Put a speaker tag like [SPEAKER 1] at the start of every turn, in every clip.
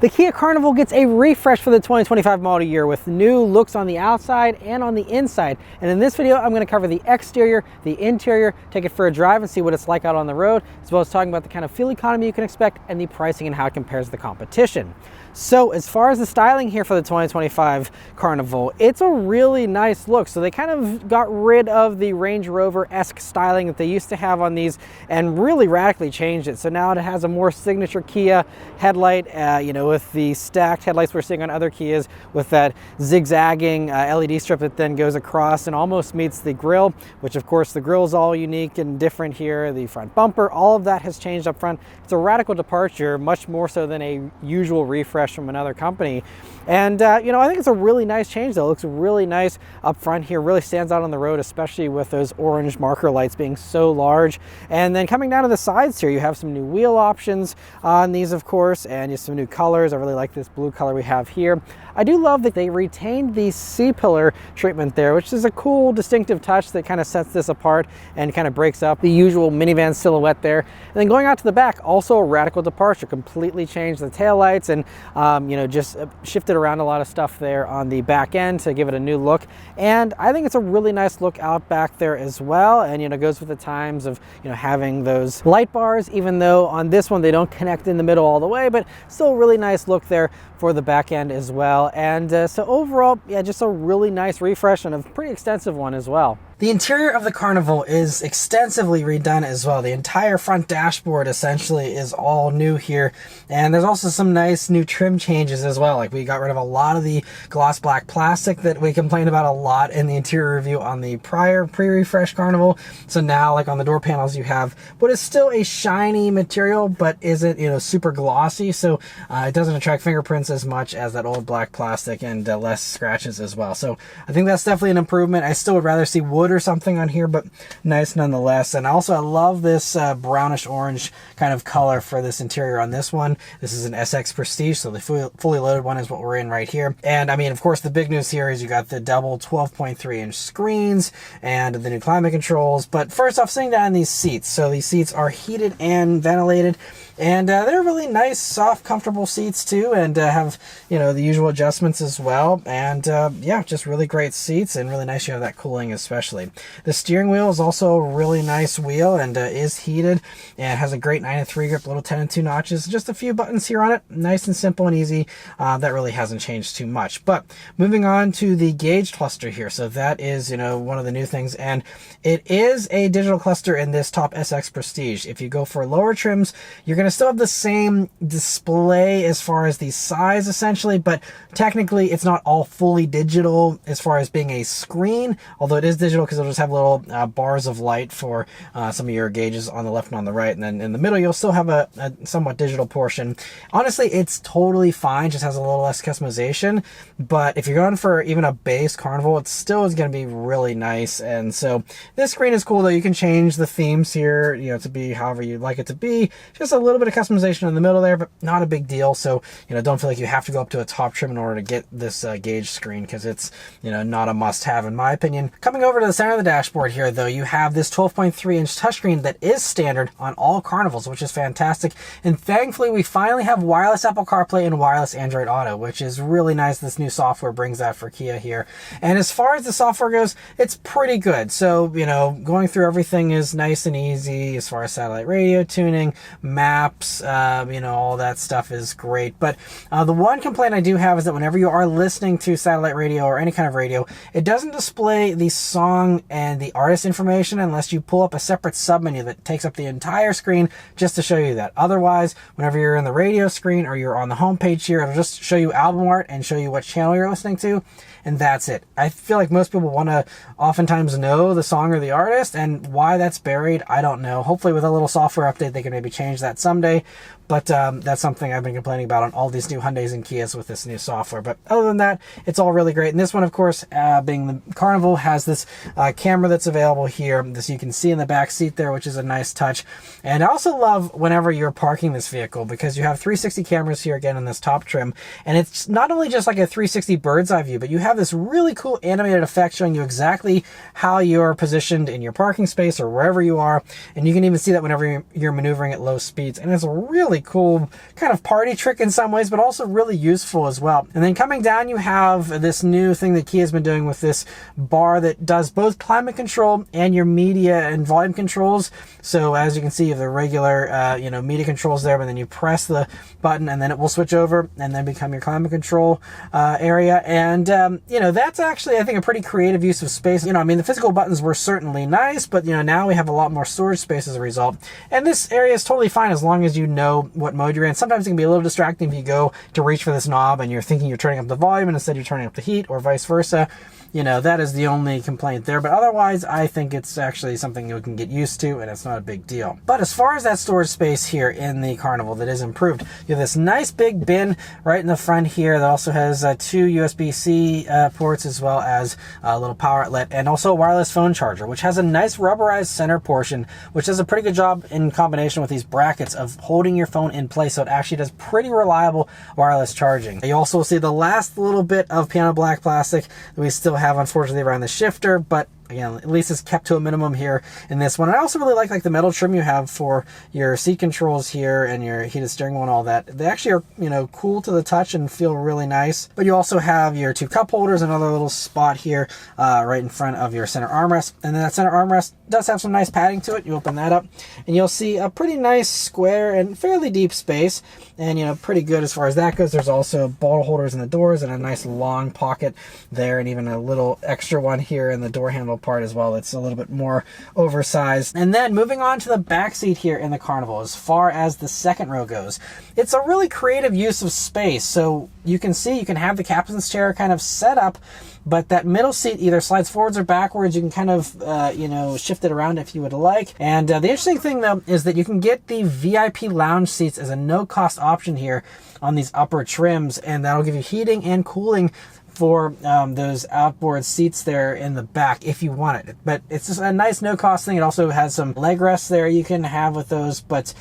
[SPEAKER 1] The Kia Carnival gets a refresh for the 2025 model year with new looks on the outside and on the inside. And in this video, I'm going to cover the exterior, the interior, take it for a drive and see what it's like out on the road, as well as talking about the kind of fuel economy you can expect and the pricing and how it compares to the competition. So as far as the styling here for the 2025 Carnival, it's a really nice look. So they kind of got rid of the Range Rover-esque styling that they used to have on these and really radically changed it. So now it has a more signature Kia headlight, with the stacked headlights we're seeing on other Kias, with that zigzagging LED strip that then goes across and almost meets the grille, which of course the grille is all unique and different here. The front bumper, all of that has changed up front. It's a radical departure, much more so than a usual refresh from another company. And I think it's a really nice change though. It looks really nice up front here, really stands out on the road, especially with those orange marker lights being so large. And then coming down to the sides here, you have some new wheel options on these, of course, and just some new colors. I really like this blue color we have here. I do love that they retained the C-pillar treatment there, which is a cool distinctive touch that kind of sets this apart and kind of breaks up the usual minivan silhouette there. And then going out to the back, also a radical departure, completely changed the taillights and just shifted around a lot of stuff there on the back end to give it a new look. And I think it's a really nice look out back there as well, and goes with the times of having those light bars, even though on this one they don't connect in the middle all the way, but still a really nice look there for the back end as well. And so overall, yeah, just a really nice refresh and a pretty extensive one as well. The interior of the Carnival is extensively redone as well. The entire front dashboard essentially is all new here. And there's also some nice new trim changes as well. Like we got rid of a lot of the gloss black plastic that we complained about a lot in the interior review on the prior pre-refresh Carnival. So now, like on the door panels, you have what is still a shiny material, but isn't, super glossy. So it doesn't attract fingerprints as much as that old black plastic, and less scratches as well. So I think that's definitely an improvement. I still would rather see wood or something on here, but nice nonetheless. And also I love this brownish orange kind of color for this interior on this one. This is an SX Prestige, so the fully loaded one is what we're in right here. And I mean, of course, the big news here is you got the double 12.3 inch screens and the new climate controls. But first off, sitting down in these seats. So these seats are heated and ventilated, and they're really nice, soft, comfortable seats too, and have the usual adjustments as well. And yeah, just really great seats, and really nice you have that cooling especially. The steering wheel is also a really nice wheel, and is heated, and has a great 9-3 grip, little 10-2 notches, just a few buttons here on it, nice and simple and easy. That really hasn't changed too much. But moving on to the gauge cluster here, so that is one of the new things, and it is a digital cluster in this top SX Prestige. If you go for lower trims, you're going to still have the same display as far as the size essentially, but technically it's not all fully digital as far as being a screen, although it is digital because it'll just have little bars of light for some of your gauges on the left and on the right, and then in the middle you'll still have a somewhat digital portion. Honestly, it's totally fine, just has a little less customization, but if you're going for even a base Carnival, it still is going to be really nice. And so this screen is cool though. You can change the themes here to be however you'd like it to be. Just a little bit of customization in the middle there, but not a big deal. So don't feel like you have to go up to a top trim in order to get this gauge screen, because it's not a must-have in my opinion. Coming over to the center of the dashboard here though, you have this 12.3 inch touchscreen that is standard on all Carnivals, which is fantastic. And thankfully we finally have wireless Apple CarPlay and wireless Android Auto, which is really nice. This new software brings that for Kia here. And as far as the software goes, it's pretty good. So going through everything is nice and easy as far as satellite radio tuning, maps, all that stuff is great. But the one complaint I do have is that whenever you are listening to satellite radio or any kind of radio, it doesn't display the song and the artist information unless you pull up a separate submenu that takes up the entire screen just to show you that. Otherwise, whenever you're in the radio screen or you're on the home page here, it'll just show you album art and show you what channel you're listening to, and that's it. I feel like most people want to oftentimes know the song or the artist, and why that's buried, I don't know. Hopefully with a little software update they can maybe change that someday. But that's something I've been complaining about on all these new Hyundais and Kias with this new software. But other than that, it's all really great. And this one, of course, being the Carnival, has this camera that's available here. This you can see in the back seat there, which is a nice touch. And I also love whenever you're parking this vehicle, because you have 360 cameras here again in this top trim. And it's not only just like a 360 bird's eye view, but you have this really cool animated effect showing you exactly how you're positioned in your parking space or wherever you are. And you can even see that whenever you're maneuvering at low speeds. And it's really really cool kind of party trick in some ways, but also really useful as well. And then coming down, you have this new thing that Kia's been doing with this bar that does both climate control and your media and volume controls. So as you can see, you have the regular, media controls there, but then you press the button and then it will switch over and then become your climate control area. And, that's actually, I think, a pretty creative use of space. The physical buttons were certainly nice, but, now we have a lot more storage space as a result. And this area is totally fine as long as you know what mode you're in. Sometimes it can be a little distracting if you go to reach for this knob and you're thinking you're turning up the volume and instead you're turning up the heat, or vice versa. That is the only complaint there. But otherwise, I think it's actually something you can get used to, and it's not a big deal. But as far as that storage space here in the Carnival that is improved, you have this nice big bin right in the front here that also has 2 USB-C ports, as well as a little power outlet, and also a wireless phone charger, which has a nice rubberized center portion, which does a pretty good job in combination with these brackets of holding your phone in place. So it actually does pretty reliable wireless charging. You also see the last little bit of piano black plastic that we still have, unfortunately, around the shifter, but again, at least it's kept to a minimum here in this one. I also really like the metal trim you have for your seat controls here and your heated steering wheel and all that. They actually are, cool to the touch and feel really nice. But you also have your 2 cup holders, another little spot here right in front of your center armrest. And then that center armrest does have some nice padding to it. You open that up and you'll see a pretty nice square and fairly deep space, and pretty good as far as that goes. There's also bottle holders in the doors and a nice long pocket there, and even a little extra one here in the door handle part as well. It's a little bit more oversized. And then moving on to the back seat here in the Carnival, as far as the second row goes, it's a really creative use of space. So you can see you can have the captain's chair kind of set up, but that middle seat either slides forwards or backwards. You can kind of shift it around if you would like. And the interesting thing though is that you can get the VIP lounge seats as a no-cost option here on these upper trims, and that'll give you heating and cooling for those outboard seats there in the back if you want it. But it's just a nice no-cost thing. It also has some leg rests there you can have with those, but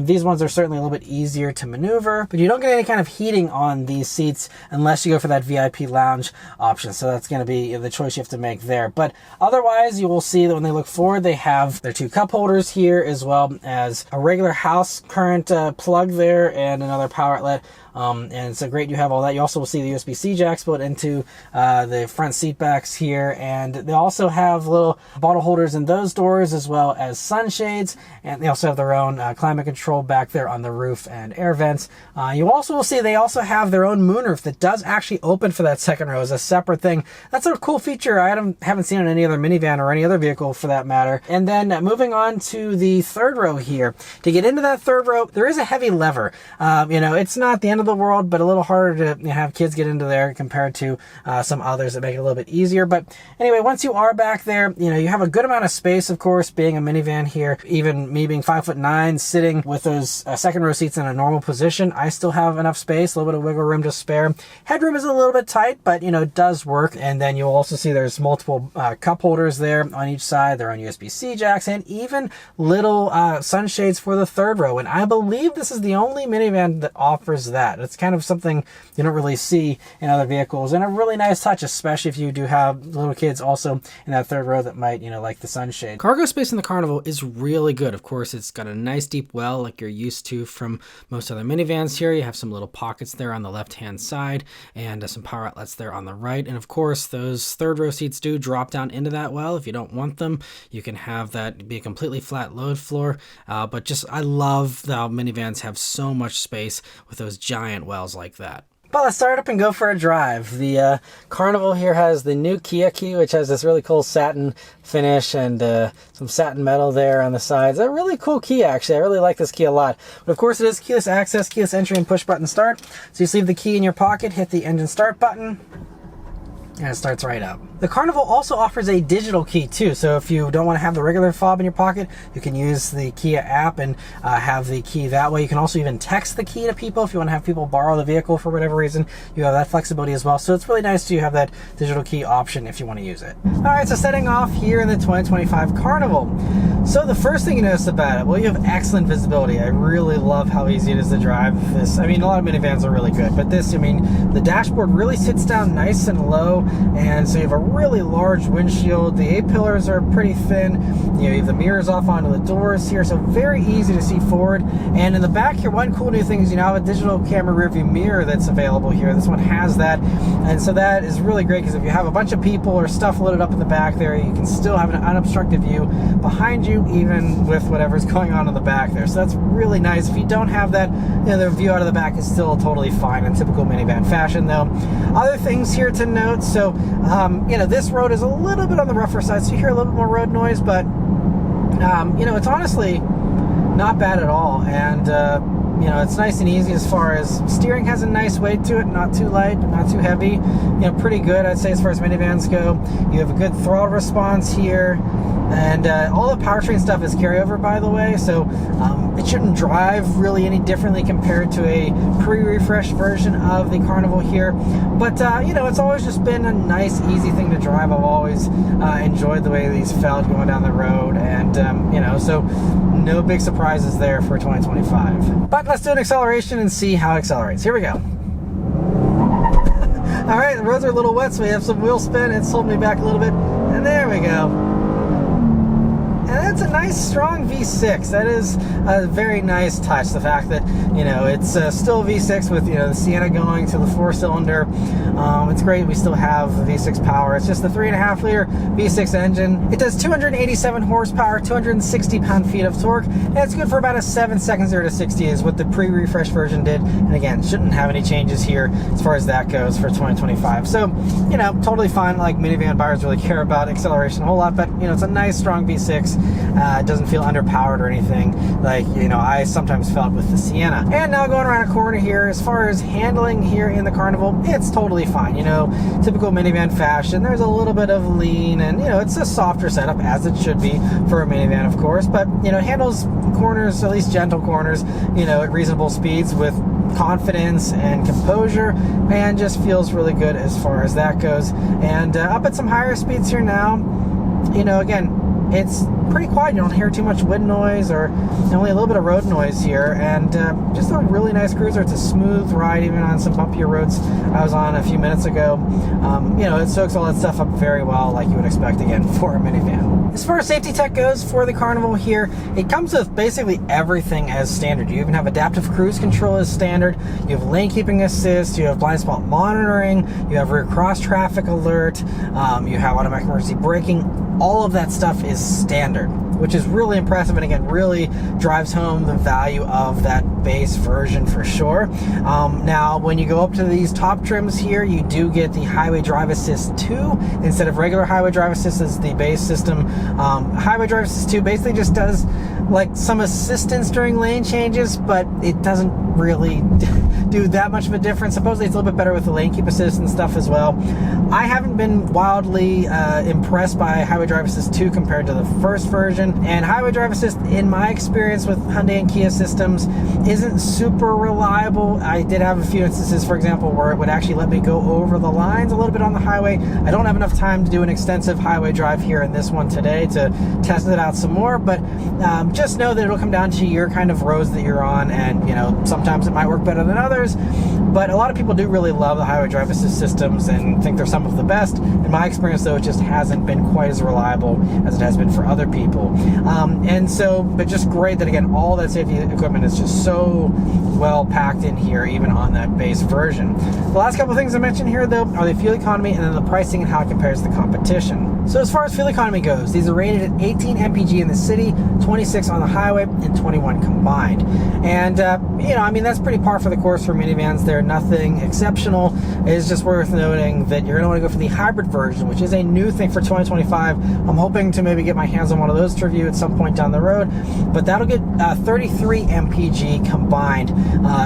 [SPEAKER 1] these ones are certainly a little bit easier to maneuver. But you don't get any kind of heating on these seats unless you go for that VIP lounge option. So that's going to be the choice you have to make there. But otherwise, you will see that when they look forward, they have their 2 cup holders here, as well as a regular house current plug there and another power outlet. And so great, you have all that. You also will see the USB-C jack split into the front seat backs here, and they also have little bottle holders in those doors, as well as sunshades, and they also have their own climate control back there on the roof and air vents. You also will see they also have their own moonroof that does actually open for that second row as a separate thing. That's a cool feature I haven't seen on any other minivan or any other vehicle for that matter. And then moving on to the third row here. To get into that third row, there is a heavy lever. It's not the end of the world, but a little harder to have kids get into there compared to some others that make it a little bit easier. But anyway, once you are back there, you have a good amount of space, of course, being a minivan here. Even me being 5'9", sitting with those second row seats in a normal position, I still have enough space, a little bit of wiggle room to spare. Headroom is a little bit tight, but it does work. And then you'll also see there's multiple cup holders there on each side. They're on USB-C jacks, and even little sunshades for the third row. And I believe this is the only minivan that offers that. It's kind of something you don't really see in other vehicles, and a really nice touch, especially if you do have little kids also in that third row that might, like the sunshade. Cargo space in the Carnival is really good. Of course, it's got a nice deep well like you're used to from most other minivans here. You have some little pockets there on the left-hand side and some power outlets there on the right. And of course, those third row seats do drop down into that well. If you don't want them, you can have that be a completely flat load floor. But I love how minivans have so much space with those giant wells like that. But let's start up and go for a drive. The Carnival here has the new Kia key, which has this really cool satin finish and some satin metal there on the sides. A really cool key, actually. I really like this key a lot. But of course, it is keyless access, keyless entry, and push button start. So you just leave the key in your pocket, hit the engine start button, and it starts right up. The Carnival also offers a digital key too, so if you don't want to have the regular fob in your pocket, you can use the Kia app and have the key that way. You can also even text the key to people if you want to have people borrow the vehicle for whatever reason. You have that flexibility as well, so it's really nice to have that digital key option if you want to use it. Alright, so setting off here in the 2025 Carnival. So the first thing you notice about it, well, you have excellent visibility. I really love how easy it is to drive this. A lot of minivans are really good, but this, the dashboard really sits down nice and low, and so you have a really large windshield. The A-pillars are pretty thin. You have the mirrors off onto the doors here, so very easy to see forward. And in the back here, one cool new thing is you now have a digital camera rearview mirror that's available here. This one has that, and so that is really great because if you have a bunch of people or stuff loaded up in the back there, you can still have an unobstructed view behind you, even with whatever's going on in the back there. So that's really nice. If you don't have that, the view out of the back is still totally fine in typical minivan fashion, though. Other things here to note, so this road is a little bit on the rougher side, so you hear a little bit more road noise, but it's honestly not bad at all. And it's nice and easy as far as steering has a nice weight to it, not too light, not too heavy. Pretty good, I'd say, as far as minivans go. You have a good throttle response here. And all the powertrain stuff is carryover, by the way, so it shouldn't drive really any differently compared to a pre-refreshed version of the Carnival here. But, it's always just been a nice, easy thing to drive. I've always enjoyed the way these felt going down the road, and, so no big surprises there for 2025. But let's do an acceleration and see how it accelerates. Here we go. All right, the roads are a little wet, so we have some wheel spin. It's holding me back a little bit, and there we go. And that's a nice, strong V6. That is a very nice touch. The fact that, it's still V6 with, the Sienna going to the 4-cylinder. It's great. We still have the V6 power. It's just the 3.5-liter V6 engine. It does 287 horsepower, 260 pound-feet of torque, and it's good for about a 7 seconds 0 to 60 is what the pre-refresh version did. And again, shouldn't have any changes here as far as that goes for 2025. So, totally fine. Like, minivan buyers really care about acceleration a whole lot, but, it's a nice, strong V6. It doesn't feel underpowered or anything like, I sometimes felt with the Sienna. And now going around a corner here, as far as handling here in the Carnival, it's totally fine. Typical minivan fashion, there's a little bit of lean, and, it's a softer setup, as it should be for a minivan, of course, but, handles corners, at least gentle corners, at reasonable speeds with confidence and composure, and just feels really good as far as that goes. And up at some higher speeds here now, again, it's pretty quiet. You don't hear too much wind noise or only a little bit of road noise here, and just a really nice cruiser. It's a smooth ride even on some bumpier roads I was on a few minutes ago. It soaks all that stuff up very well, like you would expect, again, for a minivan. As far as safety tech goes for the Carnival here, it comes with basically everything as standard. You even have adaptive cruise control as standard. You have lane keeping assist. You have blind spot monitoring. You have rear cross traffic alert. You have automatic emergency braking. All of that stuff is standard, which is really impressive, and again, really drives home the value of that base version for sure. Now, when you go up to these top trims here, you do get the Highway Drive Assist 2 instead of regular Highway Drive Assist as the base system. Highway Drive Assist 2 basically just does like some assistance during lane changes, but it doesn't really do that much of a difference. Supposedly it's a little bit better with the lane keep assist and stuff as well. I haven't been wildly impressed by Highway Drive Assist 2 compared to the first version, and Highway Drive Assist, in my experience with Hyundai and Kia systems, isn't super reliable. I did have a few instances, for example, where it would actually let me go over the lines a little bit on the highway. I don't have enough time to do an extensive highway drive here in this one today to test it out some more, but just know that it'll come down to your kind of roads that you're on, and sometimes it might work better than others, but a lot of people do really love the Highway Drive Assist systems and think they're some of the best. In my experience, though, it just hasn't been quite as reliable as it has been for other people. But just great that, again, all that safety equipment is just so well packed in here, even on that base version. The last couple of things I mentioned here, though, are the fuel economy and then the pricing and how it compares to the competition. So as far as fuel economy goes, these are rated at 18 mpg in the city, 26 on the highway, and 21 combined. And, that's pretty par for the course for minivans. They're nothing exceptional. It's just worth noting that you're going to want to go for the hybrid version, which is a new thing for 2025. I'm hoping to maybe get my hands on one of those to review at some point down the road, but that'll get 33 mpg combined.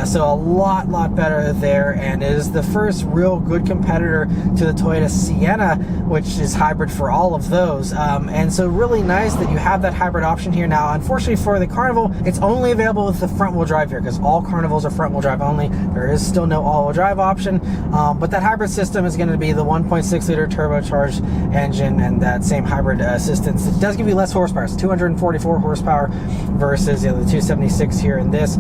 [SPEAKER 1] So a lot better there, and it is the first real good competitor to the Toyota Sienna, which is hybrid for for all of those. And so really nice that you have that hybrid option here. Now, unfortunately for the Carnival, it's only available with the front wheel drive here because all Carnivals are front wheel drive only. There is still no all wheel drive option, but that hybrid system is going to be the 1.6 liter turbocharged engine and that same hybrid assistance. It does give you less horsepower. It's 244 horsepower versus the 276 here in this.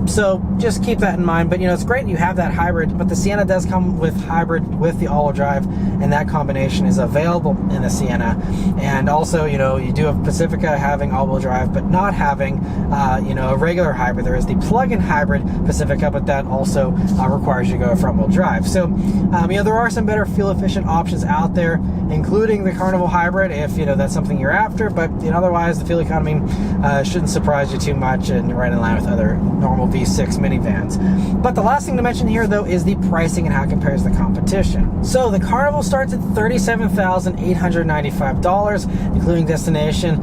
[SPEAKER 1] So just keep that in mind. But it's great you have that hybrid, but the Sienna does come with hybrid with the all wheel drive, and that combination is available in the Sienna. And also, you do have Pacifica having all-wheel drive, but not having, a regular hybrid. There is the plug-in hybrid Pacifica, but that also requires you to go front-wheel drive. So, there are some better fuel-efficient options out there, including the Carnival hybrid, if that's something you're after. But otherwise, the fuel economy shouldn't surprise you too much, and you're right in line with other normal V6 minivans. But the last thing to mention here, though, is the pricing and how it compares to the competition. So the Carnival starts at $37,895, including destination,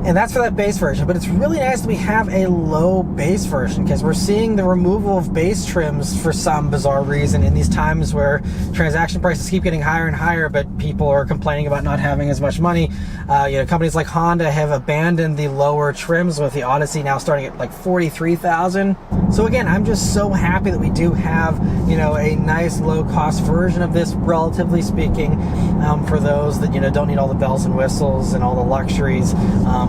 [SPEAKER 1] and that's for that base version. But it's really nice that we have a low base version, because we're seeing the removal of base trims for some bizarre reason in these times where transaction prices keep getting higher and higher, but people are complaining about not having as much money. Companies like Honda have abandoned the lower trims, with the Odyssey now starting at like $43,000. So again, I'm just so happy that we do have a nice low cost version of this, relatively speaking, for those that don't need all the bells and whistles and all the luxuries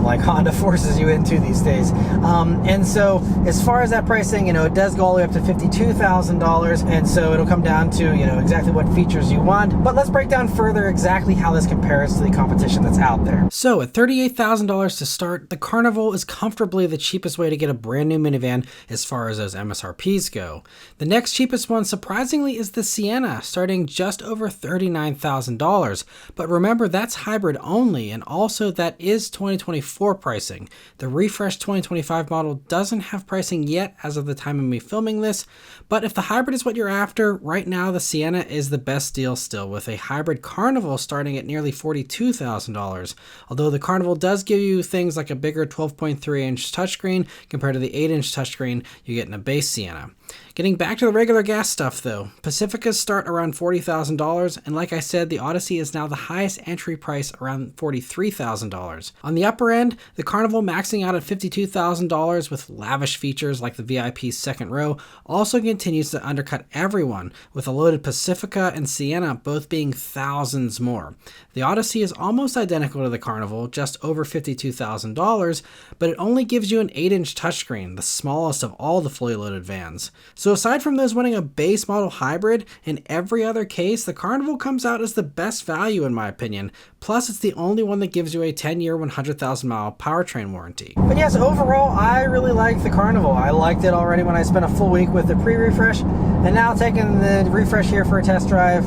[SPEAKER 1] like Honda forces you into these days. And so as far as that pricing, it does go all the way up to $52,000, and so it'll come down to exactly what features you want. But let's break down further exactly how this compares to the competition that's out there. So at $38,000 to start, the Carnival is comfortably the cheapest way to get a brand new minivan as far as those MSRPs go. The next cheapest one, surprisingly, is the Sienna, starting just over $39,000. But remember, that's hybrid only, and also that is 2024 pricing. The refreshed 2025 model doesn't have pricing yet as of the time of me filming this, but if the hybrid is what you're after, right now the Sienna is the best deal still, with a hybrid Carnival starting at nearly $42,000. Although the Carnival does give you things like a bigger 12.3-inch touchscreen compared to the 8-inch touchscreen you get in a base Sienna. Getting back to the regular gas stuff though, Pacificas start around $40,000, and like I said, the Odyssey is now the highest entry price, around $43,000. On the upper end, the Carnival maxing out at $52,000 with lavish features like the VIP second row also continues to undercut everyone, with a loaded Pacifica and Sienna both being thousands more. The Odyssey is almost identical to the Carnival, just over $52,000, but it only gives you an 8-inch touchscreen, the smallest of all the fully loaded vans. So aside from those wanting a base model hybrid, in every other case, the Carnival comes out as the best value in my opinion. Plus, it's the only one that gives you a 10-year, 100,000-mile powertrain warranty. But yes, overall, I really like the Carnival. I liked it already when I spent a full week with the pre-refresh, and now taking the refresh here for a test drive.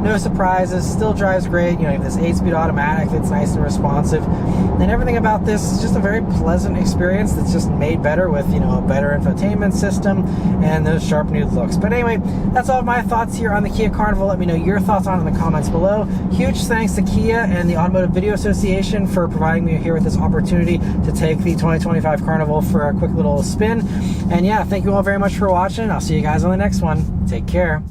[SPEAKER 1] No surprises, still drives great. You have this 8-speed automatic that's nice and responsive. And everything about this is just a very pleasant experience that's just made better with, a better infotainment system and those sharp new looks. But anyway, that's all of my thoughts here on the Kia Carnival. Let me know your thoughts on it in the comments below. Huge thanks to Kia and the Automotive Video Association for providing me here with this opportunity to take the 2025 Carnival for a quick little spin. And yeah, thank you all very much for watching. I'll see you guys on the next one. Take care.